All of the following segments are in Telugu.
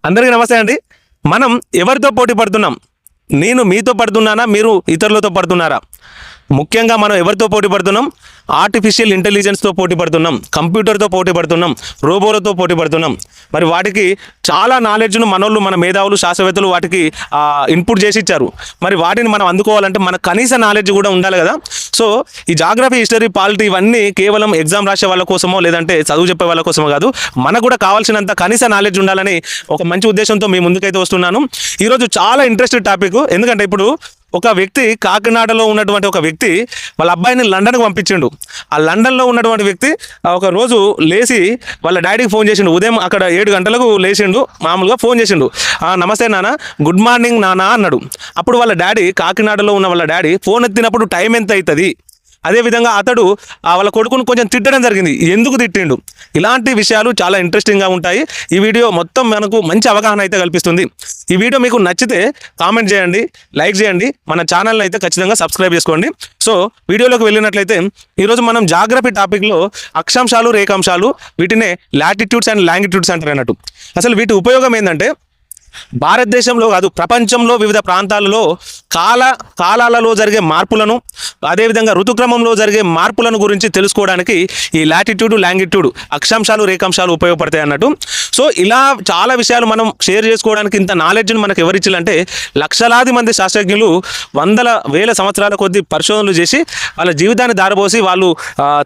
అందరికీ నమస్తే అండి. మనం ఎవరితో పోటీ పడుతున్నాం? నేను మీతో పడుతున్నానా, మీరు ఇతరులతో పడుతున్నారా? ముఖ్యంగా మనం ఎవరితో పోటీ పడుతున్నాం? ఆర్టిఫిషియల్ ఇంటెలిజెన్స్తో పోటీ పడుతున్నాం, కంప్యూటర్తో పోటీ పడుతున్నాం, రోబోలతో పోటీ పడుతున్నాం. మరి వాటికి చాలా నాలెడ్జ్ను మనోళ్ళు, మన మేధావులు, శాస్త్రవేత్తలు వాటికి ఇన్పుట్ చేసి ఇచ్చారు. మరి వాటిని మనం అందుకోవాలంటే మన కనీస నాలెడ్జ్ కూడా ఉండాలి కదా. సో ఈ జాగ్రఫీ, హిస్టరీ, పాలిటీ ఇవన్నీ కేవలం ఎగ్జామ్ రాసే వాళ్ళ కోసమో లేదంటే చదువు చెప్పే వాళ్ళ కోసమో కాదు, మనకు కూడా కావాల్సినంత కనీస నాలెడ్జ్ ఉండాలని ఒక మంచి ఉద్దేశంతో మీ ముందుకైతే వస్తున్నాను. ఈరోజు చాలా ఇంట్రెస్టెడ్ టాపిక్. ఎందుకంటే ఇప్పుడు ఒక వ్యక్తి, కాకినాడలో ఉన్నటువంటి ఒక వ్యక్తి వాళ్ళ అబ్బాయిని లండన్కి పంపించిండు. ఆ లండన్లో ఉన్నటువంటి వ్యక్తి ఒక రోజు లేచి వాళ్ళ డాడీకి ఫోన్ చేసిండు. ఉదయం అక్కడ 7 గంటలకు లేచిండు, మామూలుగా ఫోన్ చేసిండు. నమస్తే నాన్న, గుడ్ మార్నింగ్ నాన్న అన్నాడు. అప్పుడు వాళ్ళ డాడీ, కాకినాడలో ఉన్న వాళ్ళ డాడీ ఫోన్ ఎత్తినప్పుడు టైం ఎంత అవుతుంది, అదేవిధంగా అతడు వాళ్ళ కొడుకును కొంచెం తిట్టడం జరిగింది. ఎందుకు తిట్టిండు? ఇలాంటి విషయాలు చాలా ఇంట్రెస్టింగ్గా ఉంటాయి. ఈ వీడియో మొత్తం మనకు మంచి అవగాహన అయితే కల్పిస్తుంది. ఈ వీడియో మీకు నచ్చితే కామెంట్ చేయండి, లైక్ చేయండి, మన ఛానల్ని అయితే ఖచ్చితంగా సబ్స్క్రైబ్ చేసుకోండి. సో వీడియోలోకి వెళ్ళినట్లయితే ఈరోజు మనం జాగ్రఫీ టాపిక్లో అక్షాంశాలు, రేఖాంశాలు, వీటినే లాటిట్యూడ్స్ అండ్ లాంగిట్యూడ్స్ అంటారు అన్నట్టు. అసలు వీటి ఉపయోగం ఏంటంటే భారతదేశంలో కాదు, ప్రపంచంలో వివిధ ప్రాంతాలలో కాలాలలో జరిగే మార్పులను, అదేవిధంగా ఋతుక్రమంలో జరిగే మార్పులను గురించి తెలుసుకోవడానికి ఈ లాటిట్యూడ్, లాంగిట్యూడ్, అక్షాంశాలు, రేఖాంశాలు ఉపయోగపడతాయి అన్నట్టు. సో ఇలా చాలా విషయాలు మనం షేర్ చేసుకోవడానికి ఇంత నాలెడ్జ్ని మనకు ఎవరిచ్చాలంటే లక్షలాది మంది శాస్త్రజ్ఞులు వందల వేల సంవత్సరాల కొద్ది పరిశోధనలు చేసి వాళ్ళ జీవితాన్ని దారబోసి వాళ్ళు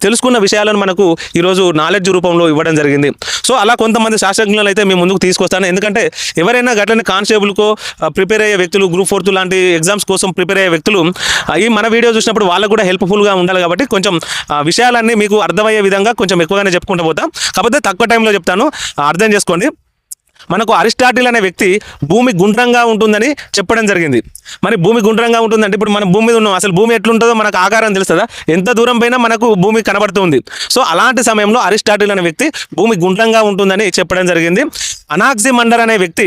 తెలుసుకున్న విషయాలను మనకు ఈరోజు నాలెడ్జ్ రూపంలో ఇవ్వడం జరిగింది. సో అలా కొంతమంది శాస్త్రజ్ఞులను అయితే మేము ముందుకు తీసుకొస్తాను. ఎందుకంటే ఎవరైనా గట్లనే కానిస్టేబుల్కో ప్రిపేర్ అయ్యే వ్యక్తులు, గ్రూప్ 4 లాంటి ఎగ్జామ్స్ కోసం ప్రిపేర్ అయ్యే వ్యక్తులు ఈ మన వీడియో చూసినప్పుడు వాళ్ళకు కూడా హెల్ప్ఫుల్గా ఉండాలి. కాబట్టి కొంచెం విషయాలన్నీ మీకు అర్థమయ్యే విధంగా కొంచెం ఎక్కువగానే చెప్పుకుంటూ పోతాం. కాకపోతే తక్కువ టైంలో చెప్తాను, అర్థం చేసుకోండి. మనకు అరిస్టాటిల్ అనే వ్యక్తి భూమి గుండ్రంగా ఉంటుందని చెప్పడం జరిగింది. మరి భూమి గుండ్రంగా ఉంటుందంటే ఇప్పుడు మనం భూమి మీద ఉన్నాం, అసలు భూమి ఎట్లుంటుందో మనకు ఆకారం తెలుస్తుందా? ఎంత దూరం పైన మనకు భూమి కనబడుతుంది. సో అలాంటి సమయంలో అరిస్టాటిల్ అనే వ్యక్తి భూమి గుండ్రంగా ఉంటుందని చెప్పడం జరిగింది. అనాక్సిమండర్ అనే వ్యక్తి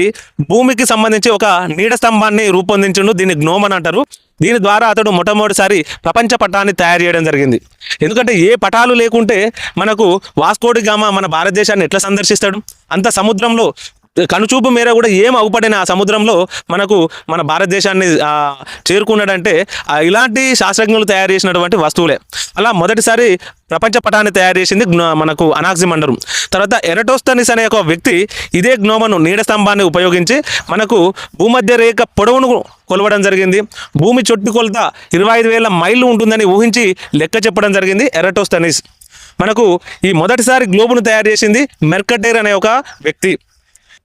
భూమికి సంబంధించి ఒక నీడ స్తంభాన్ని రూపొందించిండు. దీన్ని గ్నోమన్ అంటారు. దీని ద్వారా అతడు మొట్టమొదటిసారి ప్రపంచ పటాన్ని తయారు చేయడం జరిగింది. ఎందుకంటే ఏ పటాలు లేకుంటే మనకు వాస్కోడి గామా మన భారతదేశాన్ని ఎట్లా సందర్శిస్తాడు? అంత సముద్రంలో కనుచూపు మేర కూడా ఏం అవుపడిన ఆ సముద్రంలో మనకు మన భారతదేశాన్ని చేరుకున్నాడంటే ఇలాంటి శాస్త్రజ్ఞులు తయారు చేసినటువంటి వస్తువులే. అలా మొదటిసారి ప్రపంచ పటాన్ని తయారు చేసింది మనకు అనాక్సిమండరు. తర్వాత ఎరటోస్తనిస్ అనే ఒక వ్యక్తి ఇదే గ్నోమను, నీడ స్తంభాన్ని ఉపయోగించి మనకు భూమధ్య రేఖ పొడవును కొలవడం జరిగింది. భూమి చుట్టుకొలత 25,000 మైళ్ళు ఉంటుందని ఊహించి లెక్క చెప్పడం జరిగింది ఎరటోస్తనిస్. మనకు ఈ మొదటిసారి గ్లోబును తయారు చేసింది మెర్కటైర్ అనే ఒక వ్యక్తి.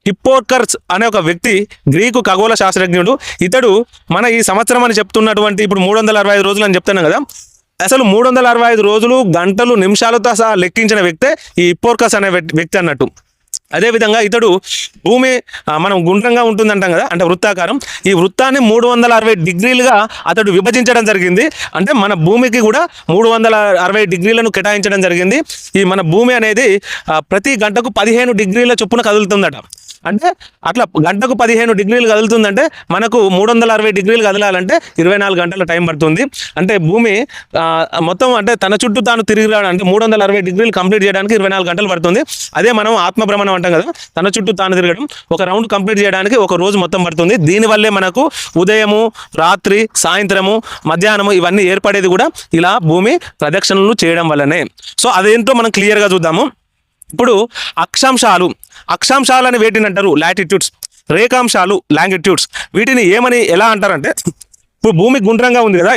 హిప్పోకర్స్ అనే ఒక వ్యక్తి గ్రీకు ఖగోళ శాస్త్రజ్ఞుడు. ఇతడు మన ఈ సంవత్సరం అని చెప్తున్నటువంటి ఇప్పుడు 365 రోజులు అని చెప్తున్నాం కదా, అసలు 365 రోజులు గంటలు నిమిషాలతో సహా లెక్కించిన వ్యక్తే ఈ హిప్పోకర్స్ అనే వ్యక్తి అన్నట్టు. అదేవిధంగా ఇతడు భూమి మనం గుండ్రంగా ఉంటుందంటాం కదా, అంటే వృత్తాకారం, ఈ వృత్తాన్ని 360 డిగ్రీలుగా అతడు విభజించడం జరిగింది. అంటే మన భూమికి కూడా 360 డిగ్రీలను కేటాయించడం జరిగింది. ఈ మన భూమి అనేది ప్రతి గంటకు 15 డిగ్రీల చొప్పున కదులుతుందట. అంటే అట్లా గంటకు 15 డిగ్రీలు కదులుతుందంటే మనకు 360 డిగ్రీలు కదలాలంటే 24 గంటల టైం పడుతుంది. అంటే భూమి మొత్తం అంటే తన చుట్టూ తాను తిరిగి రావడం, అంటే 360 డిగ్రీలు కంప్లీట్ చేయడానికి 24 గంటలు పడుతుంది. అదే మనం ఆత్మభ్రమణం అంటాం కదా, తన చుట్టూ తాను తిరగడం, ఒక రౌండ్ కంప్లీట్ చేయడానికి ఒక రోజు మొత్తం పడుతుంది. దీనివల్లే మనకు ఉదయము, రాత్రి, సాయంత్రము, మధ్యాహ్నము ఇవన్నీ ఏర్పడేది కూడా ఇలా భూమి ప్రదక్షిణలు చేయడం వల్లనే. సో అదేంటో మనం క్లియర్గా చూద్దాము. ఇప్పుడు అక్షాంశాలని వేటిని అంటారు? లాటిట్యూడ్స్. రేఖాంశాలు లాంగిట్యూడ్స్. వీటిని ఏమని ఎలా అంటారంటే, ఇప్పుడు భూమి గుండ్రంగా ఉంది కదా,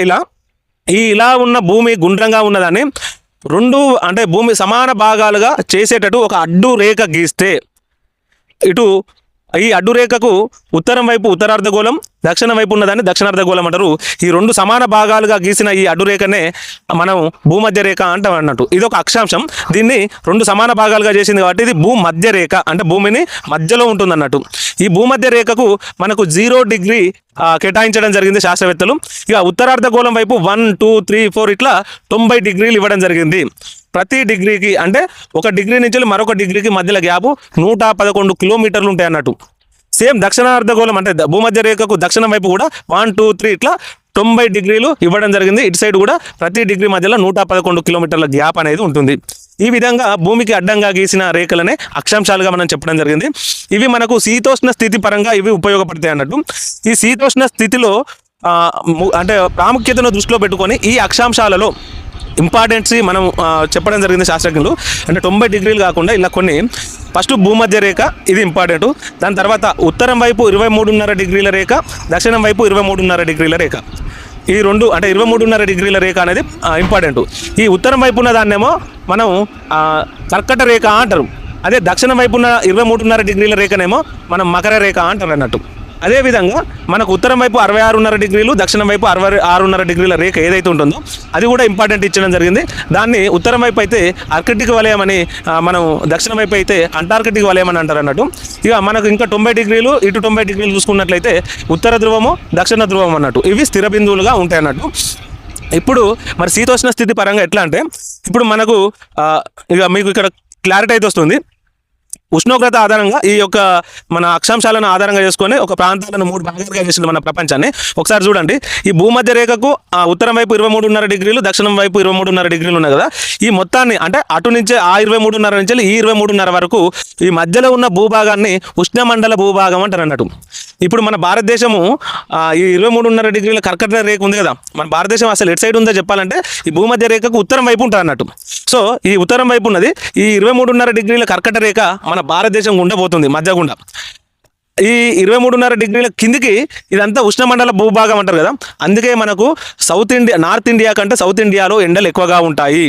ఇలా ఉన్న భూమి గుండ్రంగా ఉన్నదాన్ని అంటే భూమి సమాన భాగాలుగా చేసేటట్టు ఒక అడ్డు రేఖ గీస్తే, ఇటు ఈ అడ్డు రేఖకు ఉత్తరం వైపు ఉత్తరార్ధగోళం, దక్షిణ వైపు ఉన్నదాన్ని దక్షిణార్ధగోళం అంటారు. ఈ 2 సమాన భాగాలుగా గీసిన ఈ అడ్డు రేఖనే మనం భూమధ్య రేఖ అంటాం అన్నట్టు. ఇది ఒక అక్షాంశం. దీన్ని 2 సమాన భాగాలుగా చేసింది కాబట్టి ఇది భూమధ్య రేఖ, అంటే భూమిని మధ్యలో ఉంటుంది అన్నట్టు. ఈ భూమధ్య రేఖకు మనకు 0 డిగ్రీ కేటాయించడం జరిగింది శాస్త్రవేత్తలు. ఇక ఉత్తరార్ధగోళం వైపు 1, 2, 3, 4 ఇట్లా 90 డిగ్రీలు ఇవ్వడం జరిగింది. ప్రతి డిగ్రీకి అంటే ఒక డిగ్రీ నుంచి మరొక డిగ్రీకి మధ్యలో గ్యాప్ 111 కిలోమీటర్లు ఉంటాయి అన్నట్టు. సేమ్ దక్షిణార్ధగోళం అంటే భూమధ్య రేఖకు దక్షిణం వైపు కూడా 1, 2, 3 ఇట్లా 90 డిగ్రీలు ఇవ్వడం జరిగింది. ఇటు సైడ్ కూడా ప్రతి డిగ్రీ మధ్యలో 111 కిలోమీటర్ల గ్యాప్ అనేది ఉంటుంది. ఈ విధంగా భూమికి అడ్డంగా గీసిన రేఖలనే అక్షాంశాలుగా మనం చెప్పడం జరిగింది. ఇవి మనకు శీతోష్ణ స్థితి పరంగా ఇవి ఉపయోగపడతాయి అన్నట్టు. ఈ శీతోష్ణ స్థితిలో అంటే ప్రాముఖ్యతను దృష్టిలో పెట్టుకొని ఈ అక్షాంశాలలో ఇంపార్టెన్సీ మనం చెప్పడం జరిగింది శాస్త్రజ్ఞులు. అంటే 90 డిగ్రీలు కాకుండా ఇలా కొన్ని ఫస్ట్ భూమధ్య రేఖ ఇది ఇంపార్టెంట్, దాని తర్వాత ఉత్తరం వైపు 23.5 డిగ్రీల రేఖ, దక్షిణం వైపు 23.5 డిగ్రీల రేఖ. ఈ రెండు అంటే 23.5 డిగ్రీల రేఖ అనేది ఇంపార్టెంట్. ఈ ఉత్తరం వైపు ఉన్న దాన్నేమో మనం కర్కట రేఖ అంటారు. అదే దక్షిణం వైపు ఉన్న 23.5 డిగ్రీల రేఖనేమో మనం మకర రేఖ అంటారు అన్నట్టు. అదేవిధంగా మనకు ఉత్తరం వైపు 66.5 డిగ్రీలు, దక్షిణం వైపు 66.5 డిగ్రీల రేఖ ఏదైతే ఉంటుందో అది కూడా ఇంపార్టెంట్ ఇచ్చడం జరిగింది. దాన్ని ఉత్తరం వైపు అయితే ఆర్కిటిక్ వలయం అని, మనం దక్షిణం వైపు అయితే అంటార్కిటిక్ వలయం అని అంటారు అన్నట్టు. ఇక మనకు ఇంకా 90 డిగ్రీలు ఇటు 90 డిగ్రీలు చూసుకున్నట్లయితే ఉత్తర ధ్రువము, దక్షిణ ధ్రువం అన్నట్టు ఇవి స్థిర బిందువులుగా ఉంటాయి అన్నట్టు. ఇప్పుడు మరి శీతోష్ణ స్థితి పరంగా ఎట్లా అంటే ఇప్పుడు మనకు ఇక మీకు ఇక్కడ క్లారిటీ అయితే వస్తుంది. ఉష్ణోగ్రత ఆధారంగా ఈ యొక్క మన అక్షాంశాలను ఆధారంగా చేసుకొని ఒక ప్రాంతాలను 3 భాగాలుగా చేసింది మన ప్రపంచాన్ని. ఒకసారి చూడండి, ఈ భూమధ్య రేఖకు ఉత్తరం వైపు 23.5 డిగ్రీలు, దక్షిణం వైపు 23.5 డిగ్రీలు ఉన్నాయి కదా. ఈ మొత్తాన్ని అంటే అటు నుంచే ఆ 23.5 నుంచి ఈ 23.5 వరకు ఈ మధ్యలో ఉన్న భూభాగాన్ని ఉష్ణమండల భూభాగం అంటారు అన్నట్టు. ఇప్పుడు మన భారతదేశము ఈ 23.5 డిగ్రీల కర్కట రేఖ ఉంది కదా, మన భారతదేశం అసలు ఎటు సైడ్ ఉందో చెప్పాలంటే ఈ భూమధ్య రేఖకు ఉత్తరం వైపు ఉంటుంది అన్నట్టు. సో ఈ ఉత్తరం వైపు ఉన్నది ఈ 23.5 డిగ్రీల కర్కట రేఖ మన భారతదేశం గుండా పోతుంది, మధ్య గుండా. ఈ 23.5 డిగ్రీల కిందికి ఇదంతా ఉష్ణమండల భూభాగం అంటారు కదా. అందుకే మనకు నార్త్ ఇండియా కంటే సౌత్ ఇండియాలో ఎండలు ఎక్కువగా ఉంటాయి.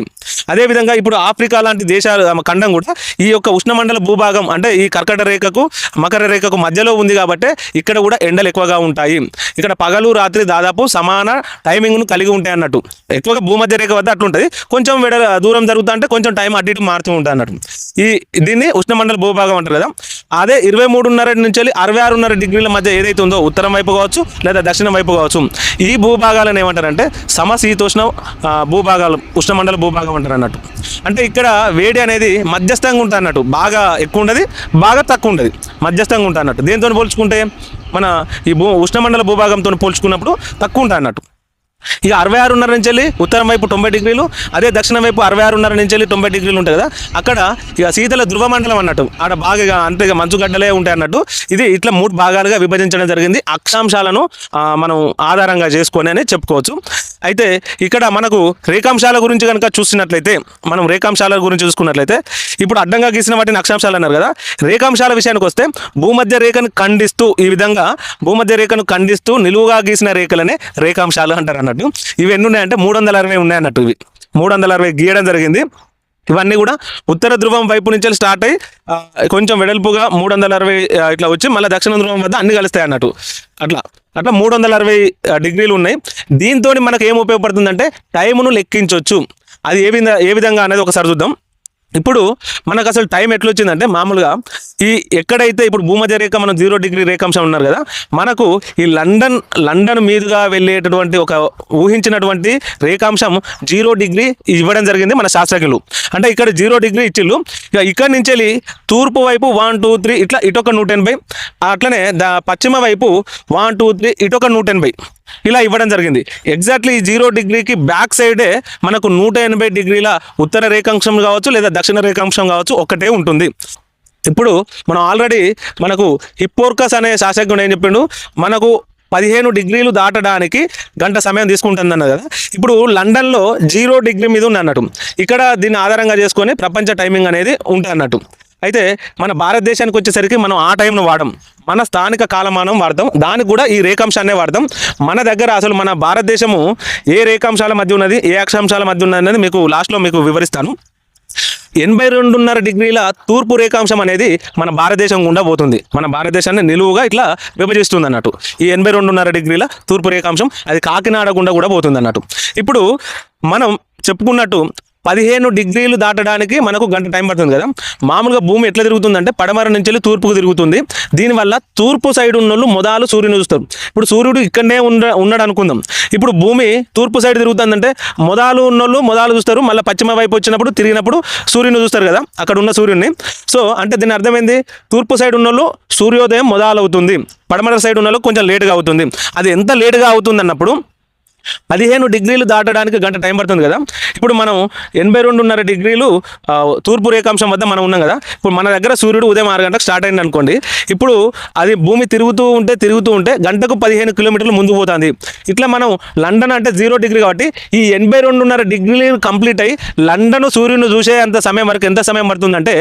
అదేవిధంగా ఇప్పుడు ఆఫ్రికా లాంటి దేశాలు ఖండం కూడా ఈ యొక్క ఉష్ణమండల భూభాగం అంటే ఈ కర్కట రేఖకు మకర రేఖకు మధ్యలో ఉంది కాబట్టి ఇక్కడ కూడా ఎండలు ఎక్కువగా ఉంటాయి. ఇక్కడ పగలు రాత్రి దాదాపు సమాన టైమింగ్ను కలిగి ఉంటాయి అన్నట్టు. ఎక్కువగా భూమధ్య రేఖ వద్ద అట్లుంటుంది, కొంచెం దూరం జరుగుతా అంటే కొంచెం టైం అటు ఇటు మారుతూ ఉంటుంది అన్నట్టు. దీన్ని ఉష్ణమండల భూభాగం అంటారు కదా. అదే 23.5 నుంచి 66.5 డిగ్రీల మధ్య ఏదైతే ఉందో ఉత్తరం వైపు కావచ్చు లేదా దక్షిణం వైపు కావచ్చు, ఈ భూభాగాలను ఏమంటారంటే సమశీతోష్ణ భూభాగాలు, ఉష్ణమండల భూభాగం అంటారు అన్నట్టు. అంటే ఇక్కడ వేడి అనేది మధ్యస్థంగా ఉంటుంది అన్నట్టు, బాగా ఎక్కువ ఉండదు, బాగా తక్కువ ఉండదు, మధ్యస్థంగా ఉంటుంది అన్నట్టు. దేంతో పోల్చుకుంటే మన ఈ ఉష్ణమండల భూభాగంతో పోల్చుకున్నప్పుడు తక్కువ ఉంటుంది అన్నట్టు. ఇక 66.5 నుంచి ఉత్తరం వైపు 90 డిగ్రీలు, అదే దక్షిణం వైపు 66.5 నుంచి 90 డిగ్రీలు ఉంటాయి కదా. అక్కడ ఇక శీతల ధ్రువ మండలం అన్నట్టు, ఆడ బాగా అంతేగా మంచుగడ్డలే ఉంటాయి అన్నట్టు. ఇది ఇట్లా 3 భాగాలుగా విభజించడం జరిగింది అక్షాంశాలను మనం ఆధారంగా చేసుకొని అని చెప్పుకోవచ్చు. అయితే ఇక్కడ మనకు రేఖాంశాల గురించి కనుక చూసినట్లయితే, మనం రేఖాంశాల గురించి చూసుకున్నట్లయితే ఇప్పుడు అడ్డంగా గీసిన వాటిని అక్షాంశాలు అన్నారు కదా. రేఖాంశాల విషయానికి వస్తే భూమధ్య రేఖను ఖండిస్తూ ఈ విధంగా భూమధ్య రేఖను ఖండిస్తూ నిలువుగా గీసిన రేఖలనే రేఖాంశాలు అంటారు అన్నట్టు. ఇవి ఎన్ని ఉన్నాయంటే 360 ఉన్నాయి అన్నట్టు. ఇవి 360 గీయడం జరిగింది. ఇవన్నీ కూడా ఉత్తర ధ్రువం వైపు నుంచి స్టార్ట్ అయ్యి కొంచెం వెడల్పుగా 360 ఇట్లా వచ్చి మళ్ళీ దక్షిణ ధ్రువం వద్ద అన్ని కలుస్తాయి అన్నట్టు. అట్లా 360 డిగ్రీలు ఉన్నాయి. దీంతో మనకు ఏం ఉపయోగపడుతుందంటే టైమును లెక్కించవచ్చు. అది ఏ విధంగా అనేది ఒకసారి చూద్దాం. ఇప్పుడు మనకు అసలు టైం ఎట్లా వచ్చిందంటే మామూలుగా ఈ ఎక్కడైతే ఇప్పుడు భూమధ్య రేఖ మనం 0 డిగ్రీ రేఖాంశం ఉన్నారు కదా, మనకు ఈ లండన్ మీదుగా వెళ్ళేటటువంటి ఒక ఊహించినటువంటి రేఖాంశం 0 డిగ్రీ ఇవ్వడం జరిగింది మన శాస్త్రజ్ఞులు. అంటే ఇక్కడ 0 డిగ్రీ ఇచ్చిళ్ళు. ఇక ఇక్కడి నుంచి వెళ్ళి తూర్పు వైపు 1 2 3 ఇట్లా ఇటొక 180, అట్లనే పశ్చిమ వైపు 1 2 3 ఇటొక 180 ఇలా ఇవ్వడం జరిగింది. ఎగ్జాక్ట్లీ ఈ 0 డిగ్రీకి బ్యాక్ సైడే మనకు 180 డిగ్రీల ఉత్తర రేఖాంశం కావచ్చు లేదా దక్షిణ రేఖాంశం కావచ్చు ఒకటే ఉంటుంది. ఇప్పుడు మనం ఆల్రెడీ మనకు హిప్పోర్కస్ అనే శాస్త్రజ్ఞుడు ఏం చెప్పిండు, మనకు 15 డిగ్రీలు దాటడానికి గంట సమయం తీసుకుంటుంది అన్నది కదా. ఇప్పుడు లండన్లో 0 డిగ్రీ మీద ఉంది అన్నట్టు. ఇక్కడ దీన్ని ఆధారంగా చేసుకొని ప్రపంచ టైమింగ్ అనేది ఉంటుంది అన్నట్టు. అయితే మన భారతదేశానికి వచ్చేసరికి మనం ఆ టైంను వాడడం, మన స్థానిక కాలమానం వాడతాం, దానికి కూడా ఈ రేఖాంశాన్నే వాడతాం. మన దగ్గర అసలు మన భారతదేశము ఏ రేఖాంశాల మధ్య ఉన్నది, ఏ అక్షాంశాల మధ్య ఉన్నది అనేది మీకు లాస్ట్లో మీకు వివరిస్తాను. 82.5 డిగ్రీల తూర్పు రేఖాంశం అనేది మన భారతదేశం గుండా పోతుంది. మన భారతదేశాన్ని నిలువుగా ఇట్లా విభజిస్తుంది అన్నట్టు. ఈ 82.5 డిగ్రీల తూర్పు రేఖాంశం అది కాకినాడ గుండా కూడా పోతుంది అన్నట్టు. ఇప్పుడు మనం చెప్పుకున్నట్టు 15 డిగ్రీలు దాటడానికి మనకు గంట టైం పడుతుంది కదా. మామూలుగా భూమి ఎట్లా తిరుగుతుందంటే పడమర నుంచి వెళ్ళి తూర్పుకు తిరుగుతుంది. దీనివల్ల తూర్పు సైడ్ ఉన్నోళ్ళు మొదలు సూర్యుని చూస్తారు. ఇప్పుడు సూర్యుడు ఇక్కడనే ఉన్నాడు అనుకుందాం. ఇప్పుడు భూమి తూర్పు సైడ్ తిరుగుతుందంటే మొదలు ఉన్నోళ్ళు మొదలు చూస్తారు, మళ్ళీ పశ్చిమ వైపు వచ్చినప్పుడు తిరిగినప్పుడు సూర్యుని చూస్తారు కదా, అక్కడ ఉన్న సూర్యుడిని. సో అంటే దీని అర్థమైంది, తూర్పు సైడ్ ఉన్నోళ్ళు సూర్యోదయం మొదలవుతుంది, పడమర సైడ్ ఉన్నోళ్ళు కొంచెం లేటుగా అవుతుంది. అది ఎంత లేటుగా అవుతుంది అన్నప్పుడు 15 డిగ్రీలు దాటడానికి గంట టైం పడుతుంది కదా. ఇప్పుడు మనం 82.5 డిగ్రీలు తూర్పు రేఖాంశం వద్ద మనం ఉన్నాం కదా. ఇప్పుడు మన దగ్గర సూర్యుడు ఉదయం 6 గంటలకు స్టార్ట్ అయింది అనుకోండి. ఇప్పుడు అది భూమి తిరుగుతూ ఉంటే గంటకు 15 కిలోమీటర్లు ముందుకు పోతుంది. ఇట్లా మనం లండన్ అంటే 0 డిగ్రీ కాబట్టి ఈ 82.5 డిగ్రీలు కంప్లీట్ అయ్యి లండన్ సూర్యుని చూసే అంత సమయం వరకు ఎంత సమయం పడుతుందంటే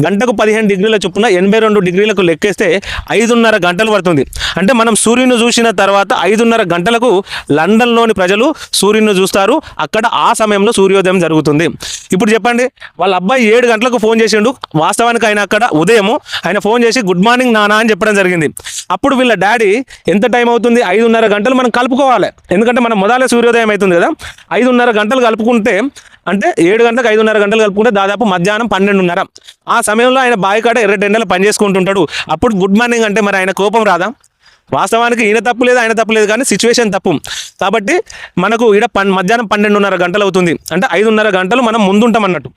గంటకు 15 డిగ్రీల చొప్పున 82 డిగ్రీలకు లెక్కేస్తే 5.5 గంటలు పడుతుంది. అంటే మనం సూర్యుని చూసిన తర్వాత 5.5 గంటలకు లండన్లోని ప్రజలు సూర్యుని చూస్తారు. అక్కడ ఆ సమయంలో సూర్యోదయం జరుగుతుంది. ఇప్పుడు చెప్పండి, వాళ్ళ అబ్బాయి 7 గంటలకు ఫోన్ చేసిండు. వాస్తవానికి ఆయన అక్కడ ఉదయము ఆయన ఫోన్ చేసి గుడ్ మార్నింగ్ నానా అని చెప్పడం జరిగింది. అప్పుడు వీళ్ళ డాడీ ఎంత టైం అవుతుంది, 5.5 గంటలు మనం కలుపుకోవాలి. ఎందుకంటే మనం మొదలే సూర్యోదయం అవుతుంది కదా. 5.5 గంటలు కలుపుకుంటే అంటే 7 గంటలకు 5.5 గంటలు కలుపుకుంటే దాదాపు మధ్యాహ్నం 12:30. ఆ సమయంలో ఆయన బావి కాడ ఎర్రటెండలో పని చేసుకుంటుంటాడు. అప్పుడు గుడ్ మార్నింగ్ అంటే మరి ఆయన కోపం రాదా? వాస్తవానికి ఈయన తప్పు లేదు, ఆయన తప్పు లేదు, కానీ సిచ్యువేషన్ తప్పు. కాబట్టి మనకు ఈడ మధ్యాహ్నం 12:30 గంటలు అవుతుంది. అంటే 5.5 గంటలు మనం ముందుంటాం అన్నట్టు.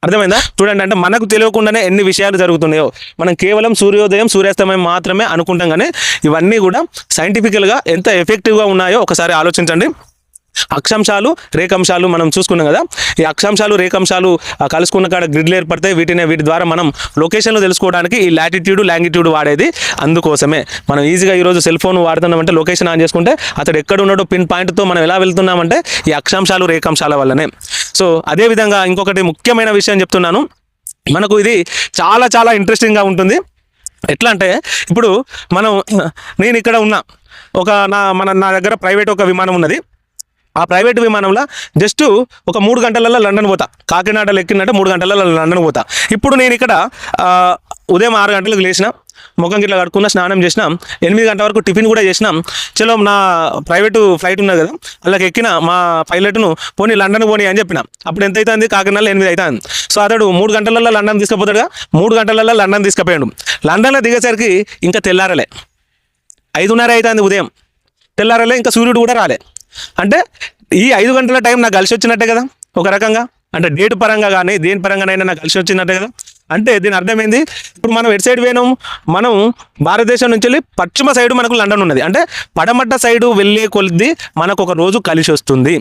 అర్థమైందా? చూడండి, అంటే మనకు తెలియకుండానే ఎన్ని విషయాలు జరుగుతున్నాయో. మనం కేవలం సూర్యోదయం సూర్యాస్తమయం మాత్రమే అనుకుంటాం, కానీ ఇవన్నీ కూడా సైంటిఫికల్గా ఎంత ఎఫెక్టివ్గా ఉన్నాయో ఒకసారి ఆలోచించండి. అక్షాంశాలు రేఖాంశాలు మనం చూసుకున్నాం కదా. ఈ అక్షాంశాలు రేఖాంశాలు కలుసుకున్న కాడ గ్రిడ్లు ఏర్పడతాయి. వీటి ద్వారా మనం లొకేషన్లు తెలుసుకోవడానికి ఈ లాటిట్యూడ్ లాంగిట్యూడ్ వాడేది అందుకోసమే. మనం ఈజీగా ఈరోజు సెల్ ఫోన్ వాడుతున్నామంటే లొకేషన్ ఆన్ చేసుకుంటే అతడు ఎక్కడ ఉన్నాడో పిన్ పాయింట్తో మనం ఎలా వెళ్తున్నామంటే ఈ అక్షాంశాలు రేఖాంశాల వల్లనే. సో అదేవిధంగా ఇంకొకటి ముఖ్యమైన విషయం చెప్తున్నాను. మనకు ఇది చాలా చాలా ఇంట్రెస్టింగ్గా ఉంటుంది. ఎట్లా అంటే ఇప్పుడు నేను ఇక్కడ ఉన్నా, నా దగ్గర ప్రైవేట్ ఒక విమానం ఉన్నది. ఆ ప్రైవేట్ విమానంలో జస్ట్ ఒక 3 గంటలలో లండన్ పోతా. కాకినాడలో ఎక్కినట్టే 3 గంటలలో లండన్ పోతా. ఇప్పుడు నేను ఇక్కడ ఉదయం 6 గంటలకు లేచిన, ముఖం గిట్లా కడుక్కున్న, స్నానం చేసిన, 8 గంటల వరకు టిఫిన్ కూడా చేసినాం. చలో నా ప్రైవేటు ఫ్లైట్ ఉన్నది కదా, అలాగే ఎక్కిన మా పైలట్ను పోనీ లండన్ పోనీ అని చెప్పిన. అప్పుడు ఎంత అవుతుంది? కాకినాడలో 8 అవుతుంది. సో అతడు 3 గంటలలో లండన్ తీసుకుపోతాడుగా. 3 గంటలలో లండన్ తీసుకుపోయాడు. లండన్లో దిగేసరికి ఇంకా తెల్లారలే, 5:30 అవుతుంది ఉదయం. తెల్లారలే, ఇంకా సూర్యుడు కూడా రాలే. అంటే ఈ 5 గంటల టైం నాకు కలిసి వచ్చినట్టే కదా ఒక రకంగా. అంటే డేట్ పరంగా కానీ దేని పరంగానైనా నాకు కలిసి వచ్చినట్టే కదా. అంటే దీని అర్థమైంది, ఇప్పుడు మనం ఎటు సైడ్ పోయినాం, మనం భారతదేశం నుంచి వెళ్ళి పశ్చిమ సైడు మనకు లండన్ ఉన్నది. అంటే పడమట్ట సైడు వెళ్ళే కొద్ది మనకు ఒక రోజు కలిసి వస్తుంది.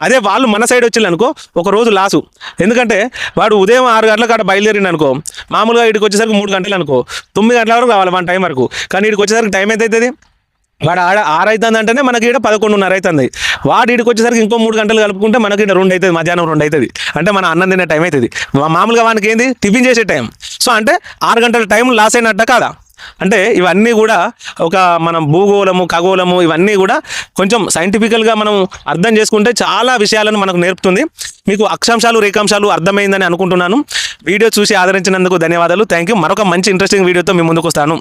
అదే వాళ్ళు మన సైడ్ వచ్చిందనుకో ఒక రోజు లాసు. ఎందుకంటే వాడు ఉదయం 6 గంటల కాడ బయలుదేరింది అనుకో, మామూలుగా ఇక్కడికి వచ్చేసరికి 3 గంటలు అనుకో, 9 గంటల వరకు రావాలి మన టైం వరకు. కానీ ఇక్కడికి వచ్చేసరికి టైం ఎంత అవుతుంది? వాడు 6 అవుతుంది అంటేనే మనకి ఇక్కడ 11:30 అవుతుంది. వాడు ఇక్కడికి వచ్చేసరికి ఇంకో 3 గంటలు కలుపుకుంటే మనకి ఇక్కడ 2 అవుతుంది, మధ్యాహ్నం 2 అవుతుంది. అంటే మన అన్నం తినే టైం అవుతుంది. మామూలుగా వానికి ఏంది టిఫిన్ చేసే టైం. సో అంటే 6 గంటల టైం లాస్ అయినట్ట కాదా? అంటే ఇవన్నీ కూడా మనం భూగోళము ఖగోళము ఇవన్నీ కూడా కొంచెం సైంటిఫికల్గా మనం అర్థం చేసుకుంటే చాలా విషయాలను మనకు నేర్పుతుంది. మీకు అక్షాంశాలు రేఖాంశాలు అర్థమైందని అనుకుంటున్నాను. వీడియో చూసి ఆదరించినందుకు ధన్యవాదాలు. Thank you. మరొక మంచి ఇంట్రెస్టింగ్ వీడియోతో మీ ముందుకు వస్తాను.